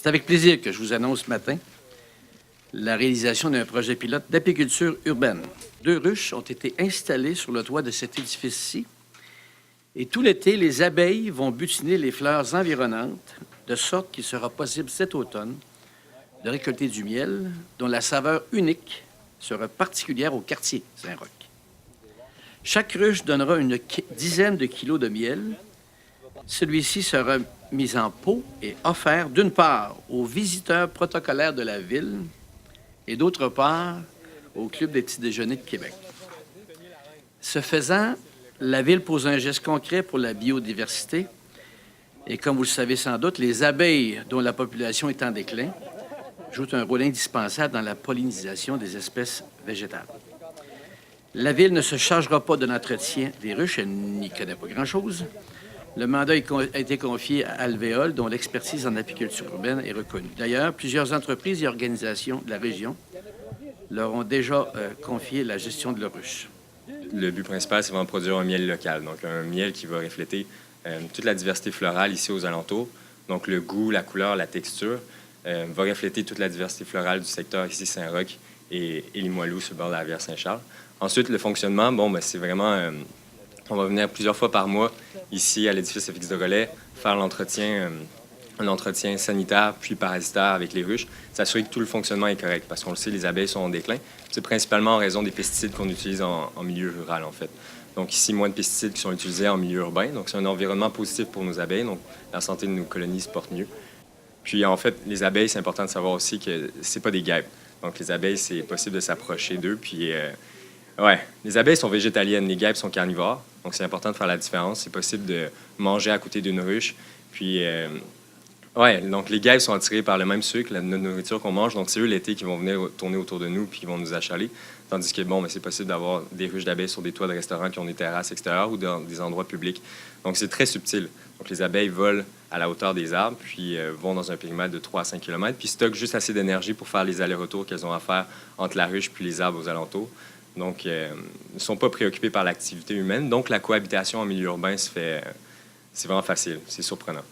C'est avec plaisir que je vous annonce ce matin la réalisation d'un projet pilote d'apiculture urbaine. 2 ruches ont été installées sur le toit de cet édifice-ci et tout l'été, les abeilles vont butiner les fleurs environnantes de sorte qu'il sera possible cet automne de récolter du miel dont la saveur unique sera particulière au quartier Saint-Roch. Chaque ruche donnera une dizaine de kilos de miel. Celui-ci sera mis en pot et offert d'une part aux visiteurs protocolaires de la ville et d'autre part au Club des petits déjeuners de Québec. Ce faisant, la ville pose un geste concret pour la biodiversité et comme vous le savez sans doute, les abeilles dont la population est en déclin jouent un rôle indispensable dans la pollinisation des espèces végétales. La ville ne se chargera pas de l'entretien des ruches, elle n'y connaît pas grand-chose. Le mandat a été confié à Alvéole, dont l'expertise en apiculture urbaine est reconnue. D'ailleurs, plusieurs entreprises et organisations de la région leur ont déjà confié la gestion de leurs ruches. Le but principal, c'est vraiment de produire un miel local, donc un miel qui va refléter toute la diversité florale ici aux alentours. Donc le goût, la couleur, la texture va refléter toute la diversité florale du secteur ici Saint-Roch et Limoilou sur le bord de la rivière Saint-Charles. Ensuite, le fonctionnement, c'est vraiment... on va venir plusieurs fois par mois ici à l'édifice FX de Relais, faire un entretien sanitaire puis parasitaire avec les ruches, s'assurer que tout le fonctionnement est correct parce qu'on le sait, les abeilles sont en déclin. C'est principalement en raison des pesticides qu'on utilise en milieu rural, en fait. Donc ici, moins de pesticides qui sont utilisés en milieu urbain. Donc c'est un environnement positif pour nos abeilles. Donc la santé de nos colonies se porte mieux. Puis en fait, les abeilles, c'est important de savoir aussi que c'est pas des guêpes. Donc les abeilles, c'est possible de s'approcher d'eux. Puis les abeilles sont végétaliennes, les guêpes sont carnivores. Donc c'est important de faire la différence. C'est possible de manger à côté d'une ruche. Puis donc les guêpes sont attirées par le même sucre, la nourriture qu'on mange. Donc c'est eux l'été qui vont venir tourner autour de nous puis qui vont nous achaler. Tandis que c'est possible d'avoir des ruches d'abeilles sur des toits de restaurants qui ont des terrasses extérieures ou dans des endroits publics. Donc c'est très subtil. Donc les abeilles volent à la hauteur des arbres puis vont dans un périmètre de 3 à 5 km puis stockent juste assez d'énergie pour faire les allers-retours qu'elles ont à faire entre la ruche puis les arbres aux alentours. Donc, ils ne sont pas préoccupés par l'activité humaine. Donc, la cohabitation en milieu urbain c'est vraiment facile. C'est surprenant.